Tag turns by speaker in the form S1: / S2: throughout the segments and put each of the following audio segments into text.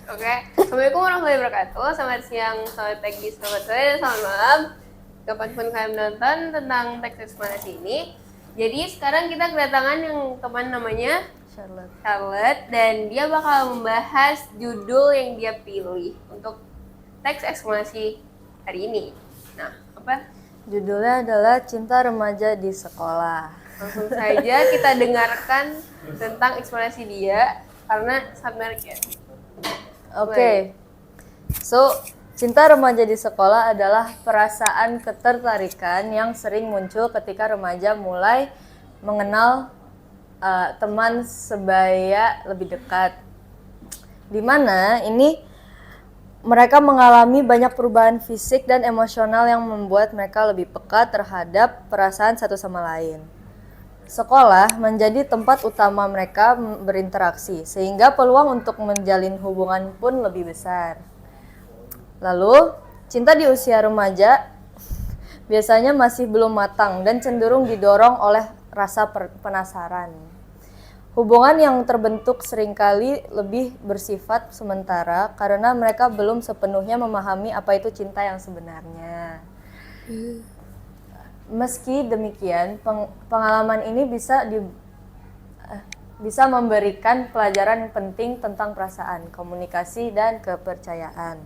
S1: Oke. Assalamualaikum warahmatullahi wabarakatuh. Selamat siang, selamat pagi, selamat sore, dan selamat malam. Kapanpun kalian menonton tentang teks eksplanasi ini. Jadi sekarang kita kedatangan yang teman namanya Charlotte, dan dia bakal membahas judul yang dia pilih untuk teks eksplanasi hari ini. Nah, apa?
S2: Judulnya adalah Cinta Remaja di Sekolah.
S1: Langsung saja kita dengarkan tentang eksplanasi dia karena sangat menarik ya.
S2: Oke. So, cinta remaja di sekolah adalah perasaan ketertarikan yang sering muncul ketika remaja mulai mengenal teman sebaya lebih dekat. Di mana ini mereka mengalami banyak perubahan fisik dan emosional yang membuat mereka lebih peka terhadap perasaan satu sama lain. Sekolah menjadi tempat utama mereka berinteraksi, sehingga peluang untuk menjalin hubungan pun lebih besar. Lalu, cinta di usia remaja biasanya masih belum matang dan cenderung didorong oleh rasa penasaran. Hubungan yang terbentuk seringkali lebih bersifat sementara karena mereka belum sepenuhnya memahami apa itu cinta yang sebenarnya. Meski demikian, pengalaman ini bisa memberikan pelajaran penting tentang perasaan, komunikasi, dan kepercayaan.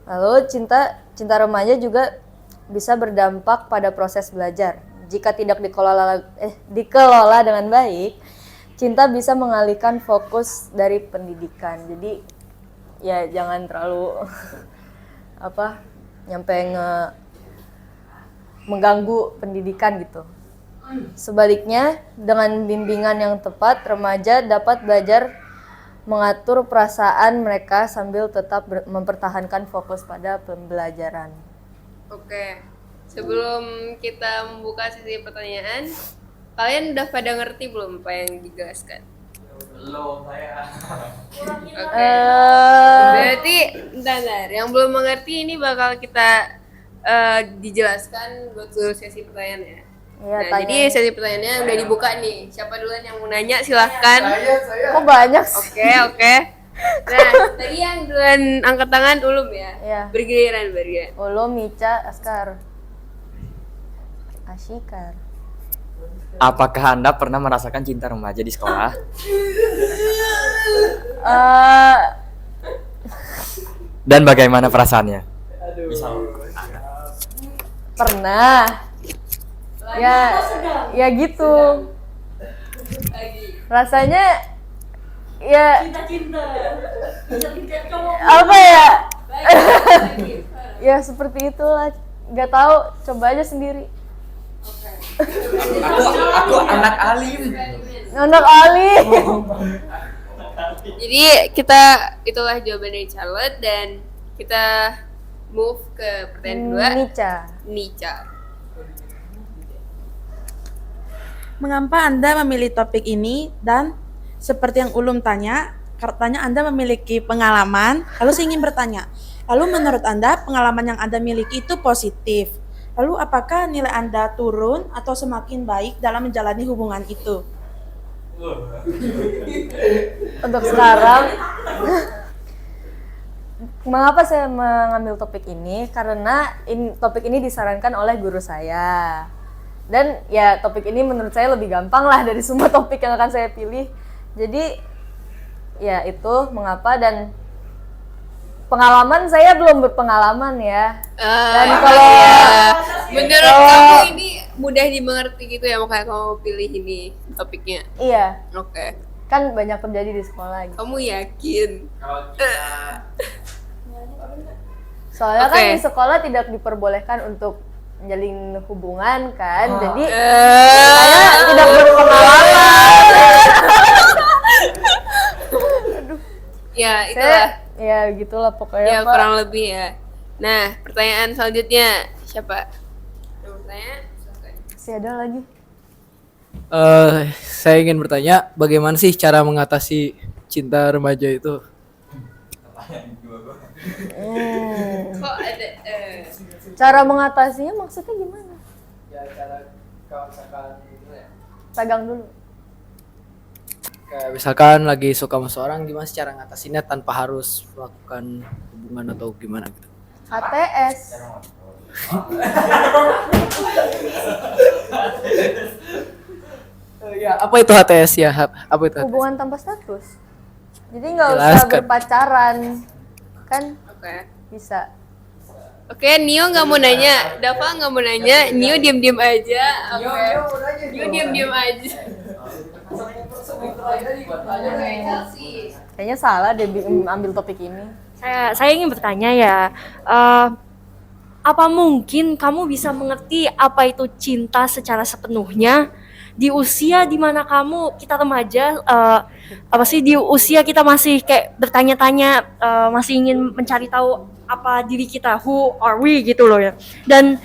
S2: Lalu cinta remaja juga bisa berdampak pada proses belajar. Jika tidak dikelola dengan baik, cinta bisa mengalihkan fokus dari pendidikan. Jadi ya jangan terlalu nyampe mengganggu pendidikan gitu. Sebaliknya, dengan bimbingan yang tepat, remaja dapat belajar mengatur perasaan mereka sambil tetap mempertahankan fokus pada pembelajaran.
S1: Oke. Sebelum kita membuka sesi pertanyaan, kalian udah pada ngerti belum apa yang dijelaskan?
S3: Belum saya.
S1: Oke. Berarti bentar, yang belum mengerti ini bakal kita dijelaskan buat seluruh sesi pertanyaan ya.
S2: Ya,
S1: Nah, jadi sesi pertanyaannya udah dibuka nih. Siapa duluan yang mau nanya silahkan.
S3: Saya.
S2: Kok banyak sih?
S1: Oke. Nah, tadi yang duluan angkat tangan Ulum ya.
S2: Iya.
S1: Bergiliran.
S2: Ulum, Mica, Askar, Asyikar.
S3: Apakah Anda pernah merasakan cinta remaja di sekolah? Dan bagaimana perasaannya?
S2: Pernah. Ya gitu. Rasanya ya apa ya? Ya seperti itulah. Gak tahu, coba aja sendiri.
S3: Aku anak alim.
S2: Anak alim.
S1: Jadi itulah jawaban dari Charlotte dan kita move ke pertanyaan kedua. Nica.
S4: Mengapa Anda memilih topik ini? Dan seperti yang Ulum tanya, katanya Anda memiliki pengalaman. Lalu saya ingin bertanya, lalu menurut Anda pengalaman yang Anda miliki itu positif? Lalu apakah nilai Anda turun atau semakin baik dalam menjalani hubungan itu?
S2: Untuk sekarang, mengapa saya mengambil topik ini? Karena topik ini disarankan oleh guru saya. Dan ya topik ini menurut saya lebih gampang lah dari semua topik yang akan saya pilih. Jadi ya itu mengapa, dan pengalaman saya belum berpengalaman ya. Dan kalau
S1: menurut kamu ini mudah dimengerti gitu ya, makanya kamu pilih ini topiknya.
S2: Iya,
S1: Oke.
S2: kan banyak terjadi di sekolah gitu.
S1: Kamu yakin?
S2: Soalnya
S1: Oke.
S2: kan di sekolah tidak diperbolehkan untuk menjalin hubungan kan, jadi saya tidak berpengalaman.
S1: Ya, itulah.
S2: Ya gitulah pokoknya
S1: Ya,
S2: Pak.
S1: kurang lebih ya. Nah, pertanyaan selanjutnya siapa? Yang bertanya?
S2: Masih ada lagi.
S5: Saya ingin bertanya, bagaimana sih cara mengatasi cinta remaja itu?
S1: Kok ada
S2: Cara mengatasinya maksudnya gimana?
S5: Ya cara kalau misalkan gitu ya.
S2: Pegang dulu.
S5: Kayak misalkan lagi suka sama seorang, gimana sih cara ngatasinnya tanpa harus melakukan hubungan atau gimana gitu?
S2: HTS.
S5: Ya, apa itu HTS ya? Apa itu HTS?
S2: Hubungan tanpa status. Jadi nggak usah
S5: Jelaskan.
S2: berpacaran, kan
S1: Oke.
S2: bisa.
S1: Oke, Nio nggak mau nanya, Dava nggak mau nanya, Nio diam-diam aja. Oke. Nio diam-diam aja. Oke, Chelsea.
S2: Kayaknya salah deh ambil topik ini.
S6: Saya ingin bertanya ya, apa mungkin kamu bisa mengerti apa itu cinta secara sepenuhnya di usia dimana kita remaja, apa sih di usia kita masih kayak bertanya-tanya, masih ingin mencari tahu apa diri kita, who are we gitu loh ya. Dan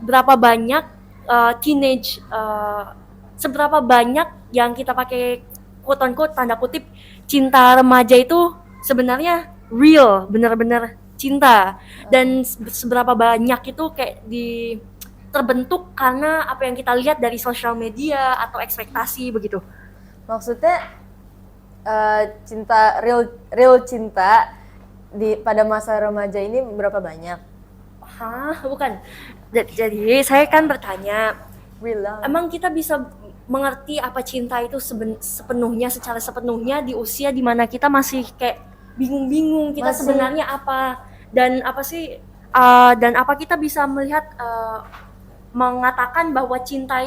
S6: berapa banyak teenage, seberapa banyak yang kita pakai quote unquote tanda kutip cinta remaja itu sebenarnya real, benar-benar cinta, dan seberapa banyak itu kayak terbentuk karena apa yang kita lihat dari sosial media atau ekspektasi begitu.
S2: Maksudnya cinta real cinta pada masa remaja ini berapa banyak?
S6: Hah, bukan. Jadi saya kan bertanya,
S2: Real lah.
S6: emang kita bisa mengerti apa cinta itu secara sepenuhnya di usia dimana kita masih kayak bingung-bingung kita sebenarnya apa, dan apa sih dan apa kita bisa melihat, mengatakan bahwa cinta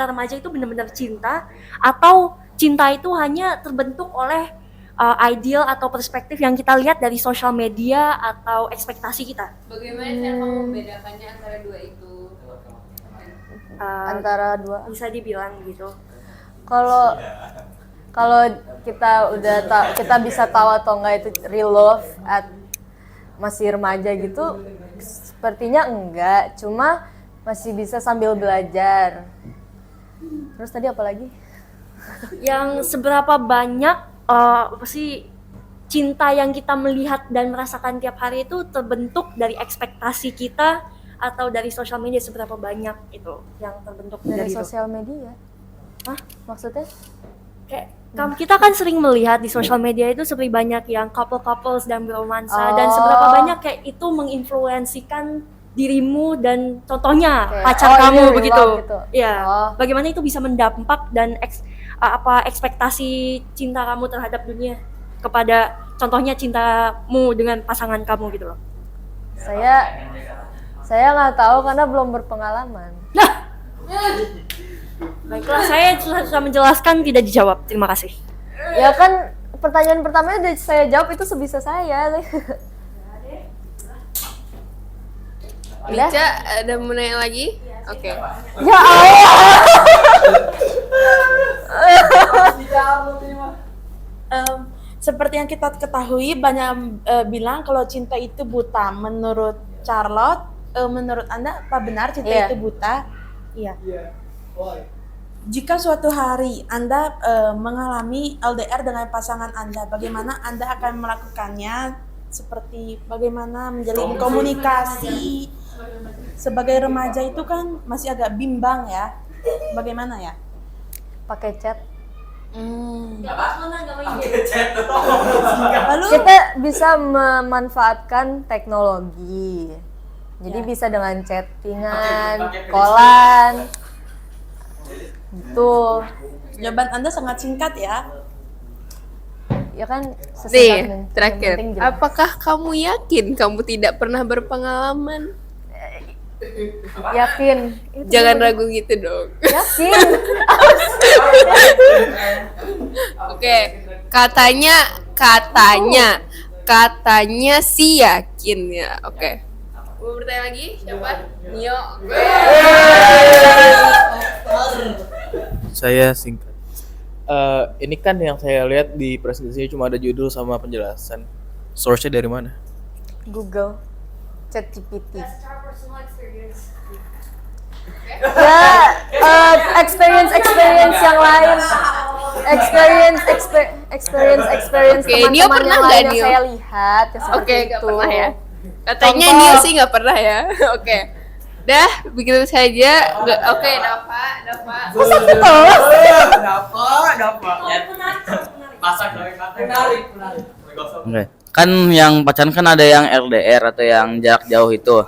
S6: remaja itu benar-benar cinta, atau cinta itu hanya terbentuk oleh ideal atau perspektif yang kita lihat dari sosial media atau ekspektasi kita.
S1: Bagaimana cara kamu membedakannya antara dua itu?
S2: Antara dua.
S6: Bisa dibilang gitu.
S2: Kalau kita bisa tahu atau enggak itu real love masih remaja gitu, sepertinya enggak, cuma masih bisa sambil belajar. Terus tadi apa lagi?
S6: Yang seberapa banyak apa sih cinta yang kita melihat dan merasakan tiap hari itu terbentuk dari ekspektasi kita atau dari sosial media, seberapa banyak itu yang terbentuk
S2: Dari
S6: dari itu.
S2: sosial media.
S6: Hah?
S2: Maksudnya?
S6: Kayak kita kan sering melihat di sosial media itu seperti banyak yang couples dan beromansa, dan seberapa banyak kayak itu menginfluensikan dirimu dan contohnya
S2: Kayak,
S6: pacar
S2: ini
S6: kamu
S2: real
S6: begitu.
S2: love gitu.
S6: Ya,
S2: Oh.
S6: bagaimana itu bisa mendampak dan ekspektasi cinta kamu terhadap dunia kepada contohnya cintamu dengan pasangan kamu gitu loh.
S2: Saya nggak tahu karena belum berpengalaman.
S6: Baiklah, saya sudah menjelaskan, tidak dijawab. Terima kasih.
S2: Ya kan pertanyaan pertamanya udah saya jawab, itu sebisa saya. Udah?
S1: Lica, ada mau nanya lagi? Oke.
S2: Ya Allah.
S4: Seperti yang kita ketahui, banyak bilang kalau cinta itu buta. Menurut Charlotte, menurut Anda apa benar cinta
S2: Iya.
S4: itu buta? Iya. Jika suatu hari Anda mengalami LDR dengan pasangan Anda, bagaimana Anda akan melakukannya? Seperti bagaimana menjalin komunikasi? Sebagai remaja itu kan masih agak bimbang ya. Bagaimana ya?
S2: Pakai chat.
S4: Lalu
S2: Kita bisa memanfaatkan teknologi. Jadi bisa dengan chattingan, callan. Tuh.
S4: jawaban Anda sangat singkat ya.
S2: Ya kan
S1: Nih,
S2: sesingkat mungkin.
S1: terakhir.
S2: Yang penting jelas.
S1: Apakah kamu yakin kamu tidak pernah berpengalaman?
S2: Yakin. Itu
S1: Jangan
S2: bener.
S1: ragu gitu dong.
S2: Yakin.
S1: Oke, katanya sih yakin ya. Oke. Mau bertanya lagi? Siapa? Nio.
S7: Saya singkat. Ini kan yang saya lihat di presentasinya cuma ada judul sama penjelasan. Source-nya dari mana?
S2: Google. ChatGPT. Ya, experience yang lain. Experience
S1: Oke, Nio
S2: teman-teman
S1: pernah
S2: yang
S1: nggak,
S2: lain yang
S1: Nio?
S2: saya lihat ya seperti
S1: Oke,
S2: itu.
S1: nggak pernah ya. Katanya
S2: Contoh.
S1: Nio sih nggak pernah ya. Oke. Dah, begitu saja. Oke, Dava.
S8: Oke. Kan yang pacaran kan ada yang LDR atau yang jarak jauh itu.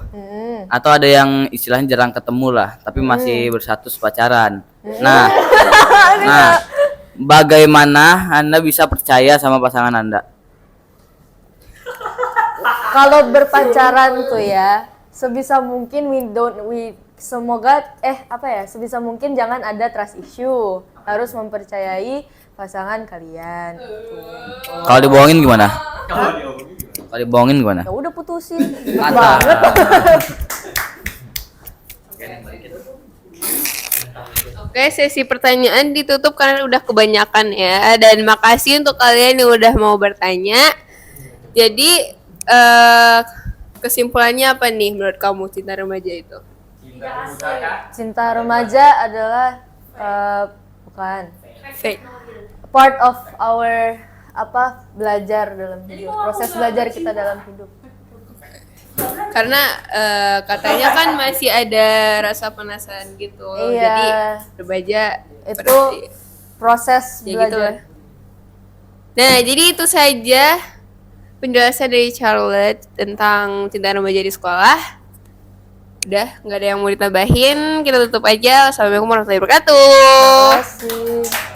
S8: Atau ada yang istilahnya jarang ketemu lah, tapi masih berstatus pacaran. Nah, bagaimana Anda bisa percaya sama pasangan Anda?
S2: Kalau berpacaran tuh ya, sebisa mungkin sebisa mungkin jangan ada trust issue. Harus mempercayai pasangan kalian.
S8: Kalau dibohongin gimana? Kalau dibohongin gimana?
S2: Ya udah putusin.
S8: Mantap.
S1: Oke, sesi pertanyaan ditutup karena udah kebanyakan ya. Dan makasih untuk kalian yang udah mau bertanya. Jadi kesimpulannya apa nih menurut kamu cinta remaja itu?
S2: Cinta remaja adalah bukan
S1: Fake.
S2: part of our belajar dalam hidup, proses belajar kita dalam hidup.
S1: Karena katanya kan masih ada rasa penasaran gitu.
S2: Iya.
S1: Jadi remaja
S2: Itu
S1: berarti
S2: proses
S1: ya gitu.
S2: belajar.
S1: Nah, jadi itu saja penjelasan dari Charlotte tentang cinta remaja di sekolah. Udah, nggak ada yang mau ditambahin. Kita tutup aja. Wassalamualaikum warahmatullahi wabarakatuh.
S2: Terima kasih.